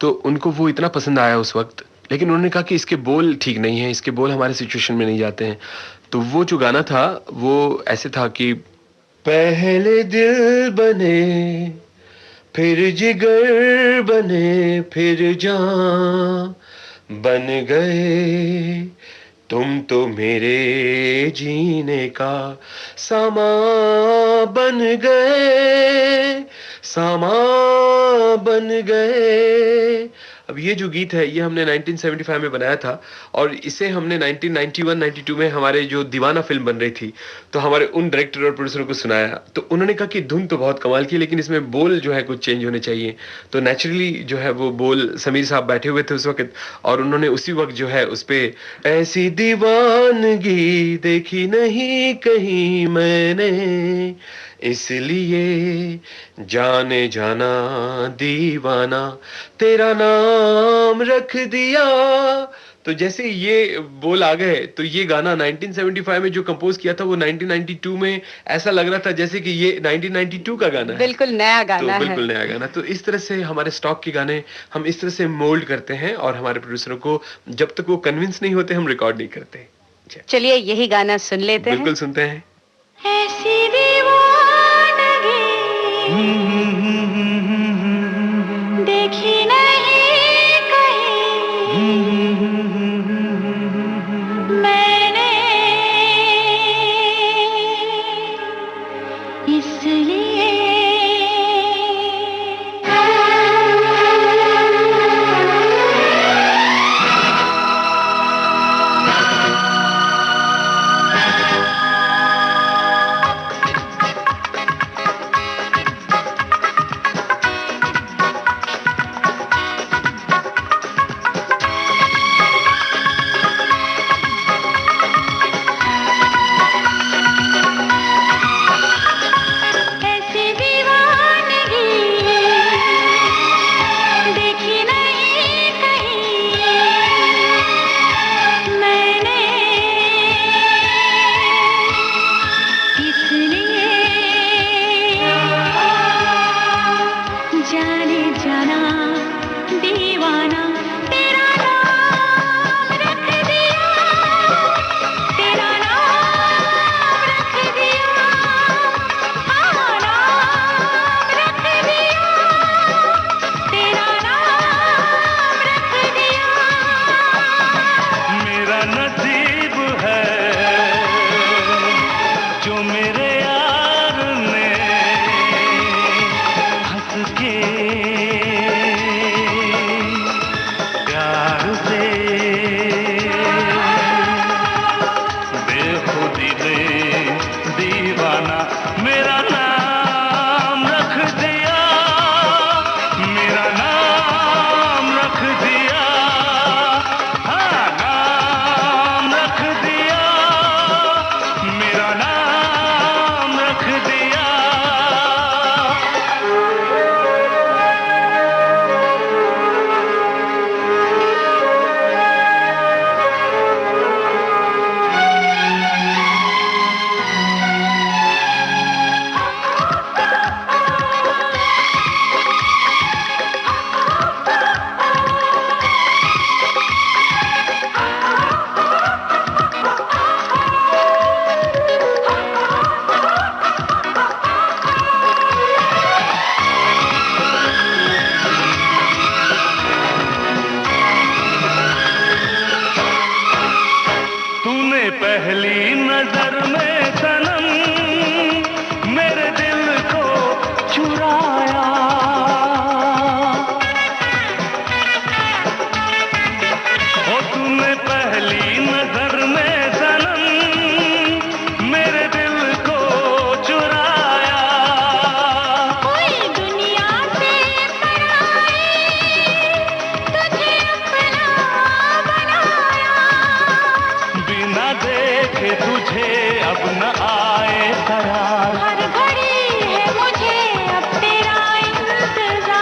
तो उनको वो इतना पसंद आया उस वक्त, लेकिन उन्होंने कहा कि इसके बोल ठीक नहीं है, इसके बोल हमारे सिचुएशन में नहीं जाते हैं। तो वो जो गाना था वो ऐसे था कि पहले दिल बने, फिर जिगर बने, फिर जान बन गए, तुम तो मेरे जीने का सामा बन गए, सामा बन गए। अब ये जो गीत है ये हमने 1975 में बनाया था, और इसे हमने 1991-92 में हमारे जो दीवाना फिल्म बन रही थी, तो हमारे उन डायरेक्टर और प्रोड्यूसरों को सुनाया, तो उन्होंने कहा कि धुन तो बहुत कमाल की, लेकिन इसमें बोल जो है कुछ चेंज होने चाहिए। तो नेचुरली जो है वो बोल, समीर साहब बैठे हुए थे उस वक्त, और उन्होंने उसी वक्त जो है उस पे ऐसी दीवानगी देखी नहीं कहीं मैंने, इसलिए जाने जाना दीवाना तेरा नाम रख दिया। तो जैसे ये बोल आ गए, तो ये गाना 1975 में जो कंपोज किया था वो 1992 में ऐसा लग रहा था जैसे कि ये 1992 का गाना है।
बिल्कुल नया गाना
तो
है।
बिल्कुल नया गाना। तो इस तरह से हमारे स्टॉक के गाने हम इस तरह से मोल्ड करते हैं, और हमारे प्रोड्यूसरों को जब तक वो कन्विंस नहीं होते हम रिकॉर्ड नहीं करते।
चलिए यही गाना सुन लेते हैं।
बिल्कुल सुनते हैं।
ऐसी दीवानगी देखी नहीं कहीं मैंने, इसलिए
पहली नजर में सनम मेरे दिल को चुराया। ओ तूने पहली नजर में सनम मेरे दिल को चुराया।
कोई दुनिया से पराई तुझे अपना बनाया।
बिना देखे तुझे अब न आए ख्याल।
हर घड़ी है मुझे अब तेरा इंतजार।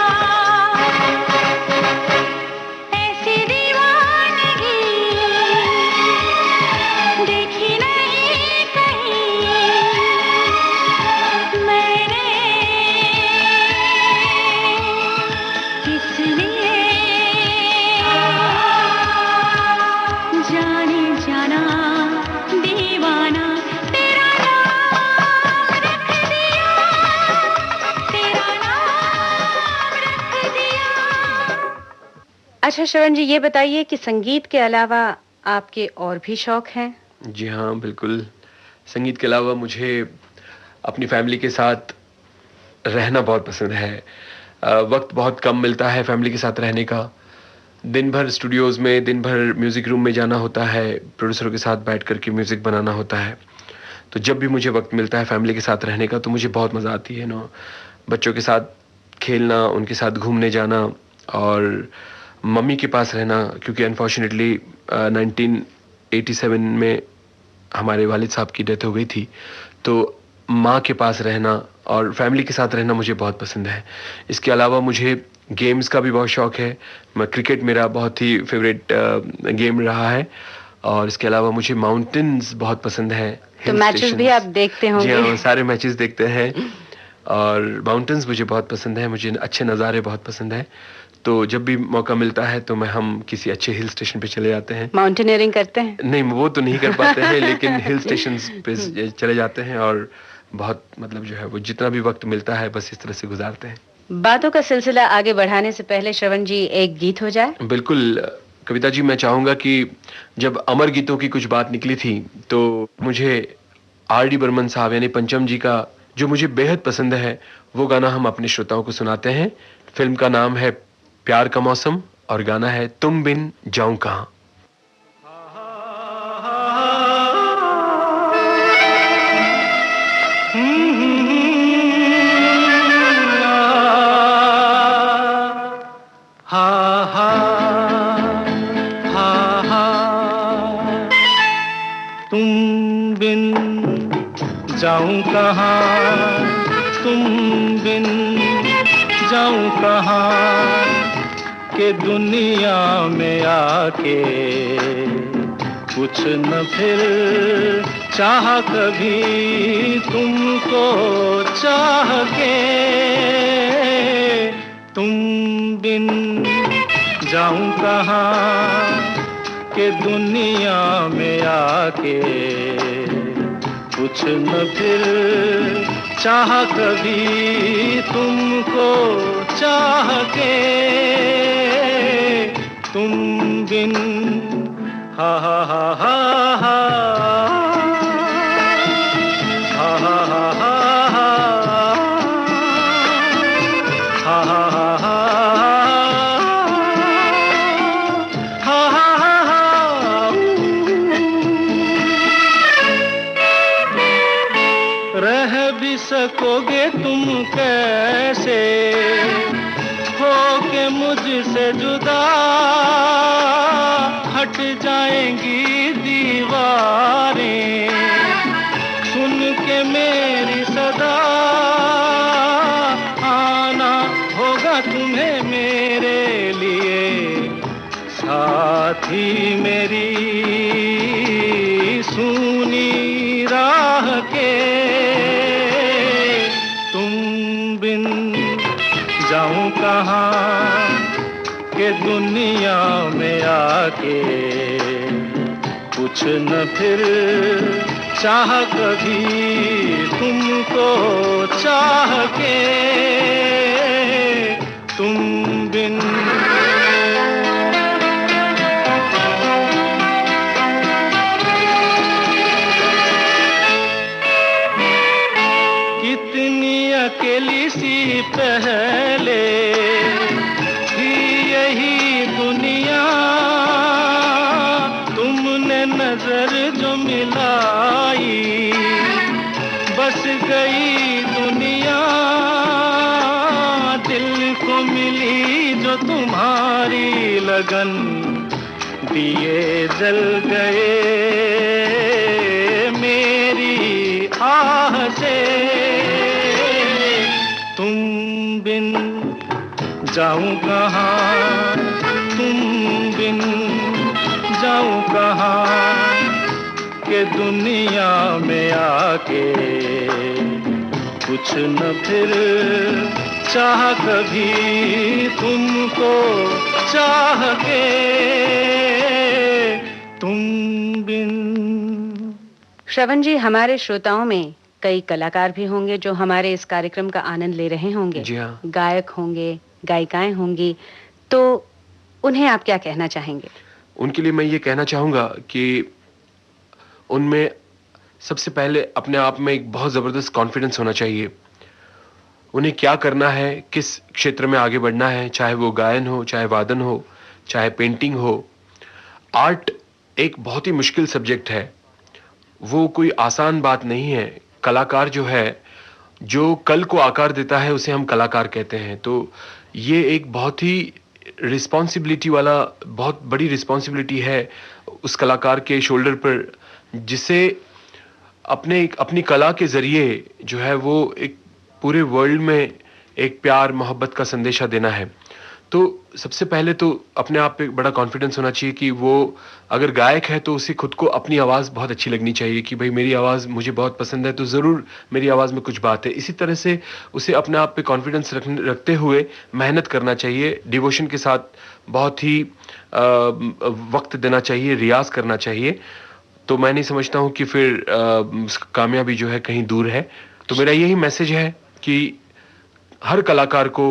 ऐसी दीवानगी देखी नहीं कहीं मैंने, इसलिए जाने जाना दीवाना तेरा नाम रख दिया, तेरा नाम रख दिया।
अच्छा श्रवण जी, ये बताइए कि संगीत के अलावा आपके और भी शौक हैं?
जी हाँ, बिल्कुल। संगीत के अलावा मुझे अपनी फैमिली के साथ रहना बहुत पसंद है। वक्त बहुत कम मिलता है फैमिली के साथ रहने का। दिन भर स्टूडियोज़ में, दिन भर म्यूज़िक रूम में जाना होता है, प्रोड्यूसरों के साथ बैठ कर के म्यूज़िक बनाना होता है। तो जब भी मुझे वक्त मिलता है फैमिली के साथ रहने का, तो मुझे बहुत मज़ा आती है ना, बच्चों के साथ खेलना, उनके साथ घूमने जाना और मम्मी के पास रहना, क्योंकि अनफॉर्चुनेटली 1987 में हमारे वालिद साहब की डेथ हो गई थी। तो माँ के पास रहना और फैमिली के साथ रहना मुझे बहुत पसंद है। इसके अलावा मुझे गेम्स का भी बहुत शौक है। मैं क्रिकेट मेरा बहुत ही फेवरेट गेम रहा है। और इसके अलावा मुझे माउंटेन्स बहुत पसंद है।
तो मैचेस भी आप देखते
जी
होंगे?
हाँ, सारे मैचेस देखते हैं और माउंटेन्स मुझे बहुत पसंद है। मुझे अच्छे नज़ारे बहुत पसंद है। तो जब भी मौका मिलता है तो हम किसी अच्छे हिल स्टेशन पे चले जाते हैं।
माउंटेनियरिंग करते हैं?
नहीं, वो तो नहीं कर पाते हैं, लेकिन हिल स्टेशंस पे चले जाते हैं और बहुत मतलब जो है वो जितना भी वक्त मिलता है बस इस तरह से गुजारते हैं।
बातों का सिलसिला आगे बढ़ाने से पहले श्रवण जी एक गीत हो जाए।
बिल्कुल कविता जी, मैं चाहूँगा कि जब अमर गीतों की कुछ बात निकली थी तो मुझे R.D. बर्मन साहब यानी पंचम जी का जो मुझे बेहद पसंद है वो गाना हम अपने श्रोताओं को सुनाते हैं। फिल्म का नाम है प्यार का मौसम और गाना है तुम बिन जाऊं कहां।
तुम बिन जाऊं कहां, तुम बिन जाऊं कहां के दुनिया में आके कुछ न फिर चाह कभी तुमको चाह के। तुम बिन जाऊं कहां के दुनिया में आके कुछ न फिर चाह कभी तुमको चाह के। तुम बिन हा हा हा हा हा हा हा हा हा हा हा हा रह भी सकोगे तुम कैसे हो के मुझसे जुदा, हट जाएंगी दीवारें सुन के मेरी सदा। आना होगा तुम्हें मेरे लिए साथी मेरी सुनी राह के। जाऊं कहां के दुनिया में आके कुछ न फिर चाह कभी तुमको चाह के। तुम बिन नजर जो मिलाई, बस गई दुनिया दिल को मिली जो तुम्हारी लगन, दिए जल गए मेरी आह से। तुम बिन जाऊं कहाँ, तुम बिन जाऊं कहाँ, के दुनिया में आके कुछ न फिर चाह कभी तुमको चाह के, तुम बिन।
श्रवण जी, हमारे श्रोताओं में कई कलाकार भी होंगे जो हमारे इस कार्यक्रम का आनंद ले रहे होंगे।
जी हाँ।
गायक होंगे, गायिकाएं होंगी, तो उन्हें आप क्या कहना चाहेंगे?
उनके लिए मैं ये कहना चाहूँगा कि उनमें सबसे पहले अपने आप में एक बहुत ज़बरदस्त कॉन्फिडेंस होना चाहिए। उन्हें क्या करना है, किस क्षेत्र में आगे बढ़ना है, चाहे वो गायन हो, चाहे वादन हो, चाहे पेंटिंग हो। आर्ट एक बहुत ही मुश्किल सब्जेक्ट है, वो कोई आसान बात नहीं है। कलाकार जो है, जो कल को आकार देता है, उसे हम कलाकार कहते हैं। तो ये एक बहुत ही रिस्पॉन्सिबिलिटी वाला, बहुत बड़ी रिस्पॉन्सिबिलिटी है उस कलाकार के शोल्डर पर, जिसे अपनी कला के जरिए जो है वो एक पूरे वर्ल्ड में एक प्यार मोहब्बत का संदेशा देना है। तो सबसे पहले तो अपने आप पे बड़ा कॉन्फिडेंस होना चाहिए कि वो अगर गायक है तो उसे खुद को अपनी आवाज़ बहुत अच्छी लगनी चाहिए कि भाई मेरी आवाज़ मुझे बहुत पसंद है, तो ज़रूर मेरी आवाज़ में कुछ बात है। इसी तरह से उसे अपने आप पे कॉन्फिडेंस रखते हुए मेहनत करना चाहिए, डिवोशन के साथ बहुत ही वक्त देना चाहिए, रियाज करना चाहिए। तो मैं नहीं समझता हूँ कि फिर कामयाबी जो है कहीं दूर है। तो मेरा यही मैसेज है कि हर कलाकार को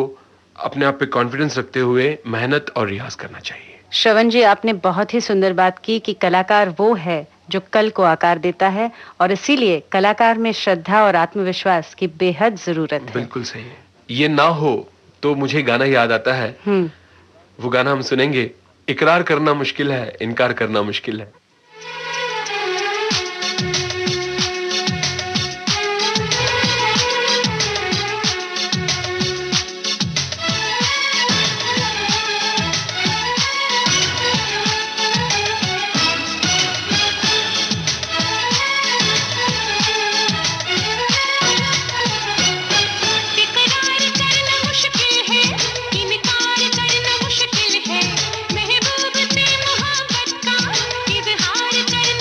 अपने आप पे कॉन्फिडेंस रखते हुए मेहनत और रियाज करना चाहिए।
श्रवण जी, आपने बहुत ही सुंदर बात की कि कलाकार वो है जो कल को आकार देता है, और इसीलिए कलाकार में श्रद्धा और आत्मविश्वास की बेहद जरूरत है।
बिल्कुल सही है। ये ना हो तो मुझे गाना याद आता है, वो गाना हम सुनेंगे। इकरार करना मुश्किल है, इनकार करना मुश्किल है।
इजहार कर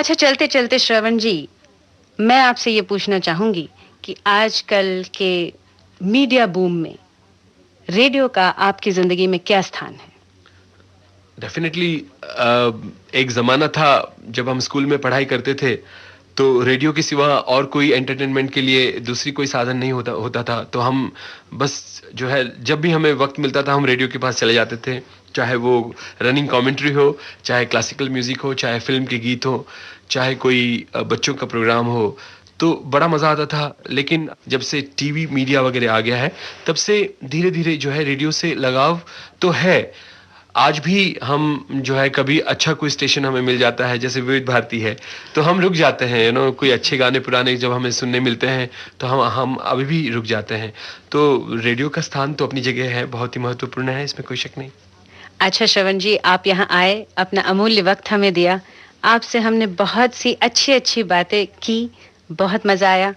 अच्छा, चलते चलते श्रवण जी, मैं आपसे ये पूछना चाहूंगी कि आजकल के मीडिया बूम में रेडियो का आपकी जिंदगी में क्या स्थान है?
डेफिनेटली एक ज़माना था जब हम स्कूल में पढ़ाई करते थे, तो रेडियो के सिवा और कोई एंटरटेनमेंट के लिए दूसरी कोई साधन नहीं होता था। तो हम बस जो है, जब भी हमें वक्त मिलता था हम रेडियो के पास चले जाते थे, चाहे वो रनिंग कमेंट्री हो, चाहे क्लासिकल म्यूजिक हो, चाहे फिल्म के गीत हो, चाहे कोई बच्चों का प्रोग्राम हो, तो बड़ा मज़ा आता था। लेकिन जब से टीवी मीडिया वगैरह आ गया है, तब से धीरे धीरे जो है रेडियो से लगाव तो है। आज भी हम जो है, कभी अच्छा कोई स्टेशन हमें मिल जाता है, जैसे विविध भारती है, तो हम रुक जाते हैं, कोई अच्छे गाने पुराने जब हमें सुनने मिलते हैं तो हम अभी भी रुक जाते हैं। तो रेडियो का स्थान तो अपनी जगह है, बहुत ही महत्वपूर्ण है, इसमें कोई शक नहीं।
अच्छा श्रवण जी, आप यहाँ आए, अपना अमूल्य वक्त हमें दिया, आपसे हमने बहुत सी अच्छी अच्छी बातें की, बहुत मजा आया।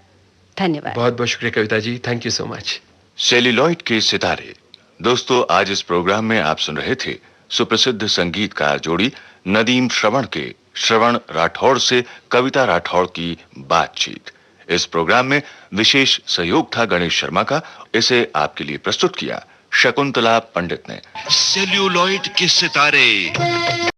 धन्यवाद।
बहुत बहुत शुक्रिया Kavita ji, thank you so much.
Celluloid के सितारे। दोस्तों, आज इस प्रोग्राम में आप सुन रहे थे सुप्रसिद्ध संगीतकार जोड़ी नदीम श्रवण के श्रवण राठौड़ से कविता राठौड़ की बातचीत। इस प्रोग्राम में विशेष सहयोग था गणेश शर्मा का। इसे आपके लिए प्रस्तुत किया शकुंतला पंडित ने। सेल्यूलॉइड के सितारे।